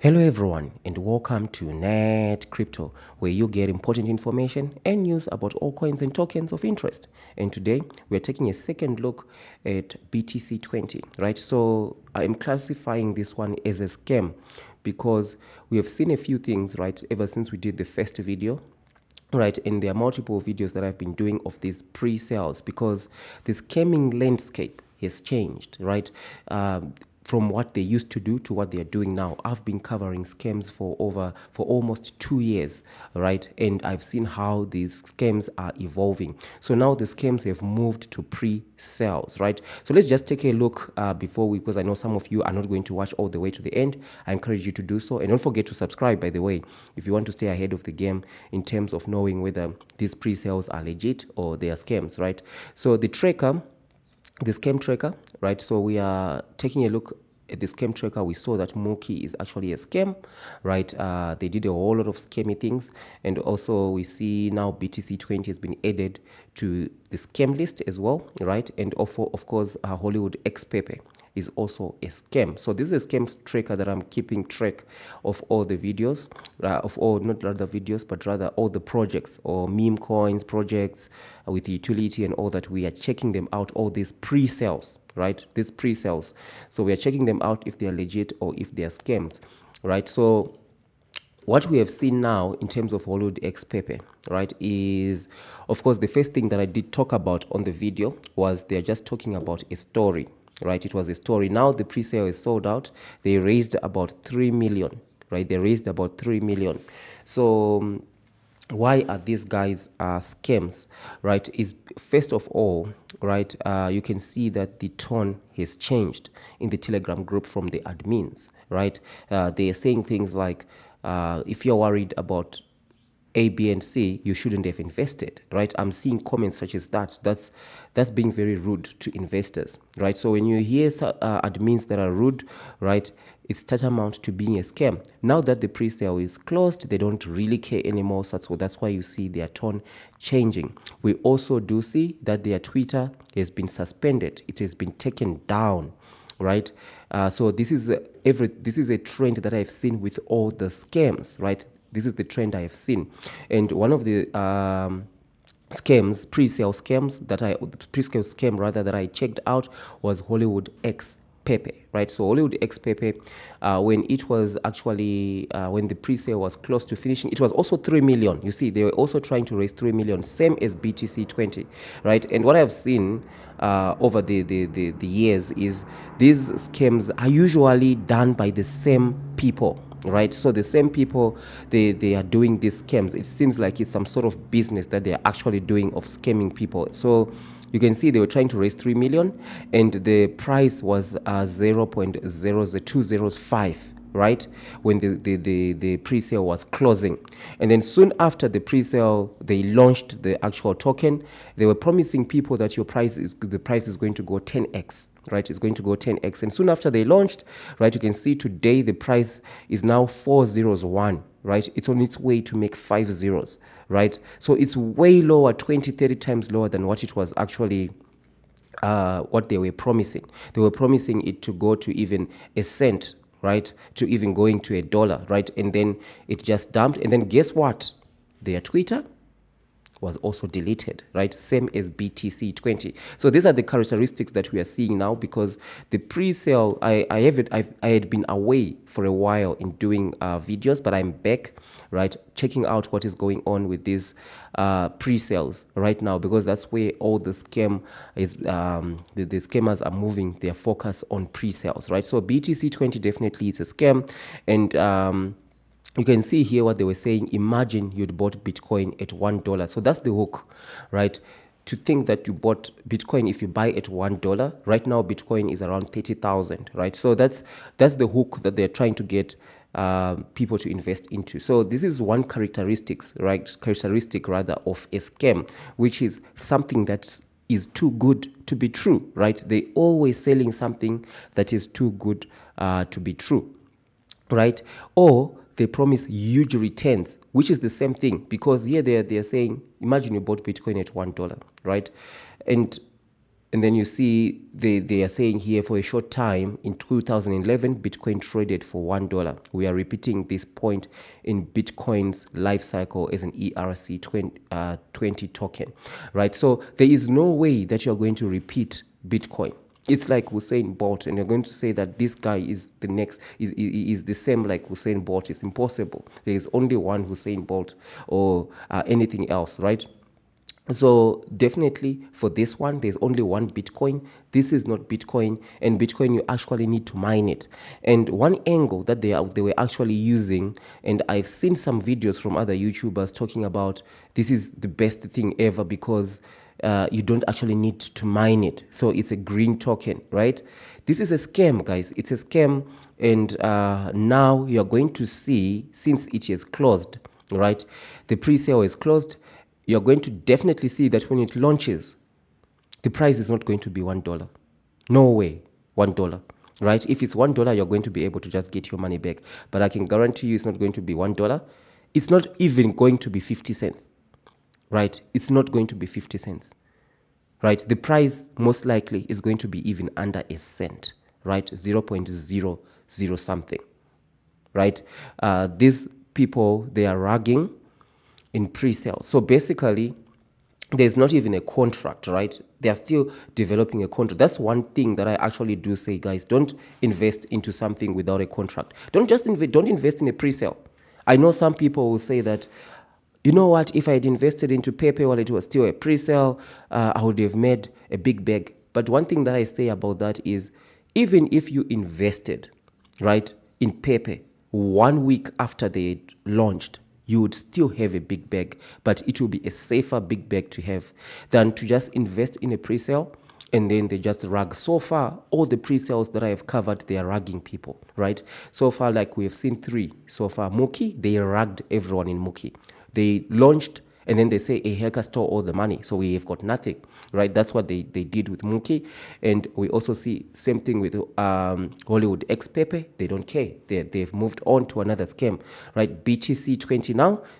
Hello everyone and welcome to Net Crypto, where you get important information and news about all coins and tokens of interest. And today we're taking a second look at BTC20, right? So I'm classifying this one as a scam because we have seen a few things, right, ever since we did the first video. Right, and there are multiple videos that I've been doing of these pre-sales because the scamming landscape has changed, right? From what they used to do to what they are doing now. I've been covering scams for almost 2 years, right? And I've seen how these scams are evolving. So now the scams have moved to pre-sales, right? So let's just take a look because I know some of you are not going to watch all the way to the end. I encourage you to do so, and don't forget to subscribe, by the way, if you want to stay ahead of the game in terms of knowing whether these pre-sales are legit or they are scams, right? So the scam tracker, right? So we are taking a look at the scam tracker. We saw that Mookie is actually a scam, right? They did a whole lot of scammy things, and also we see now BTC20 has been added to the scam list as well, right? And also, of course, Hollywood X Pepe is also a scam. So this is a scam tracker that I'm keeping track of all the videos, of all, not rather videos, but rather all the projects or meme coins projects with utility and all that. We are checking them out, all these pre-sales, right? These pre-sales. So we are checking them out if they are legit or if they are scams, right? So what we have seen now in terms of Hollywood X Pepe, right, is, of course, the first thing that I did talk about on the video was they're just talking about a story, right? It was a story. Now the pre-sale is sold out. They raised about 3 million, right? They raised about 3 million. So why are these guys scams, right? Is first of all, right, you can see that the tone has changed in the Telegram group from the admins, right? They are saying things like, if you're worried about A, B, and C, you shouldn't have invested, right? I'm seeing comments such as that. That's being very rude to investors, right? So when you hear admins that are rude, right, it's tantamount to being a scam. Now that the pre-sale is closed, they don't really care anymore. So that's why you see their tone changing. We also do see that their Twitter has been suspended. It has been taken down, right? So this is a trend that I've seen with all the scams, right? This is the trend I have seen, and one of the pre-sale scams pre-sale scam rather that I checked out was Hollywood X Pepe, right? So Hollywood X Pepe, when it was actually when the pre-sale was close to finishing, it was also 3 million. You see, they were also trying to raise 3 million, same as BTC20, right? And what I've seen over the years is these scams are usually done by the same people, right? So the same people, they are doing these scams. It seems like it's some sort of business that they are actually doing of scamming people. So you can see they were trying to raise 3 million and the price was 0.00205, right, when the pre-sale was closing. And then soon after the pre-sale, they launched the actual token. They were promising people that the price is going to go 10x, right? It's going to go 10x. And soon after they launched, right, you can see today the price is now 401, right? It's on its way to make 5 zeros, right? So it's way lower, 20, 30 times lower than what it was actually what they were promising. They were promising it to go to even a cent, right? To even going to $1, right? And then it just dumped. And then guess what? Their Twitter was also deleted, right? Same as BTC20. So these are the characteristics that we are seeing now because the pre-sale, I had been away for a while in doing videos, but I'm back, right? Checking out what is going on with these pre-sales right now because that's where all the scam is, the scammers are moving their focus on pre-sales, right? So BTC20 definitely is a scam. And you can see here what they were saying. Imagine you'd bought Bitcoin at $1. So that's the hook, right? To think that you bought Bitcoin if you buy at $1. Right now, Bitcoin is around 30,000, right? So that's the hook that they're trying to get people to invest into. So this is one characteristic rather of a scam, which is something that is too good to be true, right? They always selling something that is too good to be true, right? Or they promise huge returns, which is the same thing because here they're saying, imagine you bought Bitcoin at $1, right? And And then you see they are saying here, for a short time in 2011, Bitcoin traded for $1. We are repeating this point in Bitcoin's life cycle as an ERC20 token, right? So there is no way that you're going to repeat Bitcoin. It's like Hussein Bolt, and you're going to say that this guy is the next, is the same like Hussein Bolt. It's impossible. There is only one Hussein Bolt or anything else, right? So definitely for this one, there's only one Bitcoin. This is not Bitcoin, and Bitcoin you actually need to mine it. And one angle that they were actually using, and I've seen some videos from other YouTubers talking about this is the best thing ever because you don't actually need to mine it. So it's a green token, right? This is a scam, guys. It's a scam, and now you're going to see, since it is closed, right? The pre-sale is closed. You're going to definitely see that when it launches, the price is not going to be $1. No way, $1, right? If it's $1, you're going to be able to just get your money back. But I can guarantee you it's not going to be $1. It's not even going to be 50 cents, right? It's not going to be 50 cents, right? The price most likely is going to be even under a cent, right? 0.00 something, right? These people, they are ragging in pre-sale. So basically, there's not even a contract, right? They are still developing a contract. That's one thing that I actually do say, guys, don't invest into something without a contract. Don't invest in a pre-sale. I know some people will say that, you know what, if I had invested into Pepe while it was still a pre-sale, I would have made a big bag. But one thing that I say about that is, even if you invested, right, in Pepe 1 week after they launched, you would still have a big bag, but it will be a safer big bag to have than to just invest in a pre-sale and then they just rag. So far, all the pre-sales that I have covered, they are ragging people, right? So far, like we have seen 3. So far, Mookie, they ragged everyone in Mookie. They launched and then they say a hacker stole all the money, so we have got nothing, right? That's what they did with Mookie. And we also see same thing with Hollywood X Pepe. They don't care. They've moved on to another scam, right? BTC20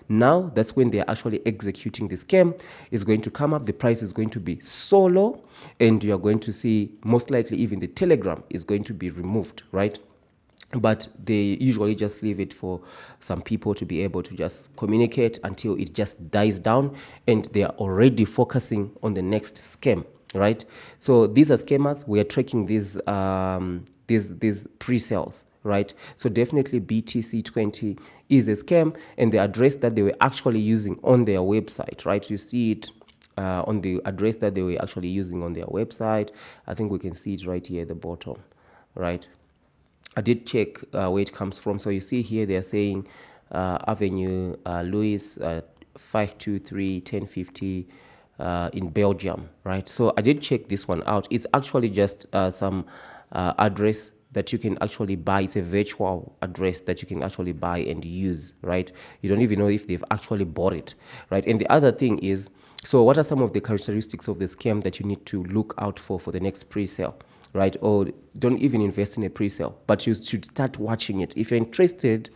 now that's when they're actually executing the scam. Is going to come up, the price is going to be so low, and you're going to see most likely even the Telegram is going to be removed, right? But they usually just leave it for some people to be able to just communicate until it just dies down, and they are already focusing on the next scam, right? So these are scammers. We are tracking these pre-sales, right? So definitely BTC20 is a scam, and the address that they were actually using on their website, right? You see it on the address that they were actually using on their website. I think we can see it right here at the bottom, right? I did check where it comes from. So you see here they're saying Avenue Louis 523 1050 in Belgium, right? So I did check this one out. It's actually just some address that you can actually buy. It's a virtual address that you can actually buy and use, right? You don't even know if they've actually bought it, right? And the other thing is, so what are some of the characteristics of the scam that you need to look out for the next pre-sale? Right? Or don't even invest in a pre-sale, but you should start watching it. If you're interested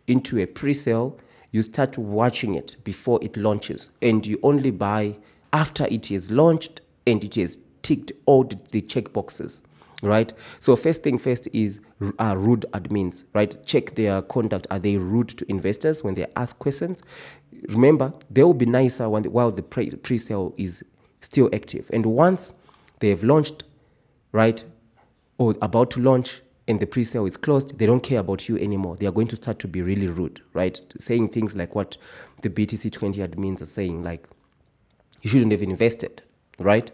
into a pre-sale, you start watching it before it launches, and you only buy after it is launched and it has ticked all the check boxes, right? So first thing first is rude admins, right? Check their conduct. Are they rude to investors when they ask questions? Remember, they will be nicer while the pre-sale is still active, and once they've launched, right, or about to launch, and the pre-sale is closed, they don't care about you anymore. They are going to start to be really rude, right? Saying things like what the BTC20 admins are saying, like, you shouldn't have invested, right?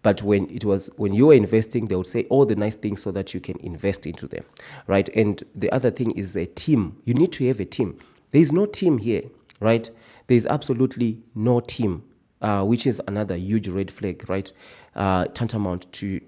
But when you were investing, they would say all the nice things so that you can invest into them, right? And the other thing is a team. You need to have a team. There is no team here, right? There is absolutely no team, which is another huge red flag, right? Tantamount to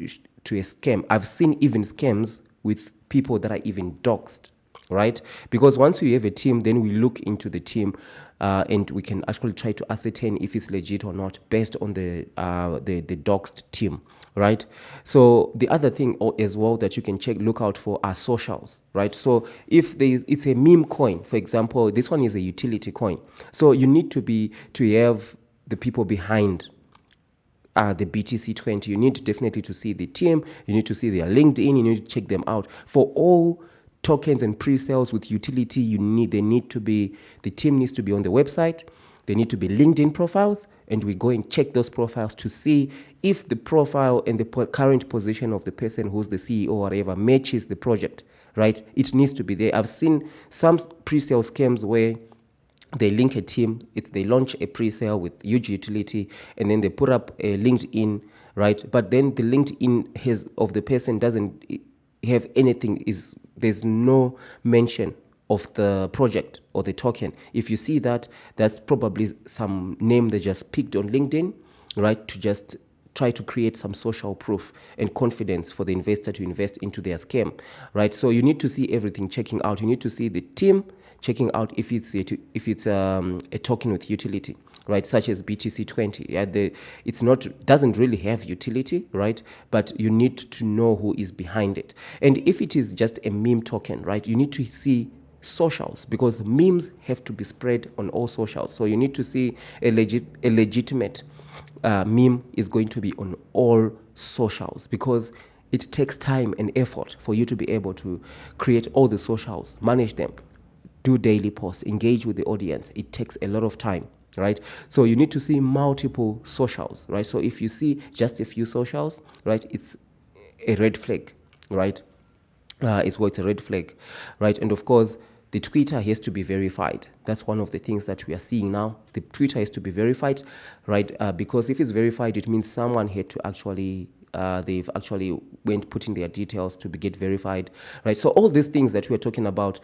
a scam. I've seen even scams with people that are even doxed, right? Because once we have a team, then we look into the team, and we can actually try to ascertain if it's legit or not based on the doxed team, right? So the other thing as well that you can look out for are socials, right? So if it's a meme coin, for example, this one is a utility coin. So you need to have the people behind the BTC20. You need definitely to see the team. You need to see their LinkedIn. You need to check them out. For all tokens and pre-sales with utility, the team needs to be on the website. They need to be LinkedIn profiles, and we go and check those profiles to see if the profile and the current position of the person who's the CEO or whatever matches the project, right? It needs to be there. I've seen some pre-sale scams where they link a team, they launch a pre-sale with huge utility, and then they put up a LinkedIn, right? But then the LinkedIn of the person doesn't have anything, there's no mention of the project or the token. If you see that, that's probably some name they just picked on LinkedIn, right, to just try to create some social proof and confidence for the investor to invest into their scam, right? So you need to see everything checking out. You need to see the team checking out if it's a token with utility, right, such as BTC20. Doesn't really have utility, right, but you need to know who is behind it. And if it is just a meme token, right, you need to see socials, because memes have to be spread on all socials. So you need to see a legitimate meme is going to be on all socials, because it takes time and effort for you to be able to create all the socials, manage them, do daily posts, engage with the audience. It takes a lot of time, right? So you need to see multiple socials, right? So if you see just a few socials, right, it's a red flag, right? It's a red flag, right? And of course, the Twitter has to be verified. That's one of the things that we are seeing now. The Twitter has to be verified, right? Because if it's verified, it means someone had to actually they've actually went putting their details to get verified, right? So all these things that we're talking about,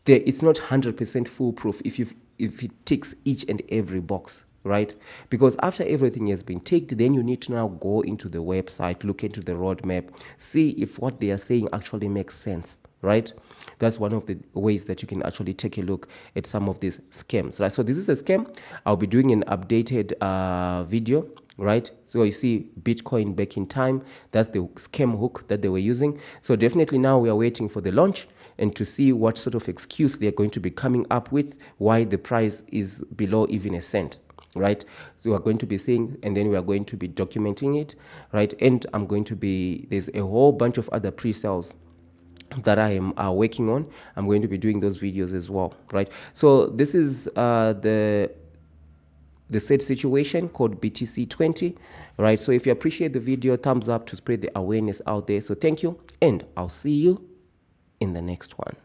it's not 100% foolproof if it ticks each and every box, right? Because after everything has been ticked, then you need to now go into the website, look into the roadmap, see if what they are saying actually makes sense, right? That's one of the ways that you can actually take a look at some of these scams, right? So this is a scam. I'll be doing an updated video, right? So you see Bitcoin back in time. That's the scam hook that they were using. So definitely now we are waiting for the launch and to see what sort of excuse they're going to be coming up with why the price is below even a cent, right? So we are going to be seeing, and then we are going to be documenting it, right? And there's a whole bunch of other pre-sales that I am working on. I'm going to be doing those videos as well, right? So this is the said situation called BTC20, right? So if you appreciate the video, thumbs up to spread the awareness out there. So thank you, and I'll see you in the next one.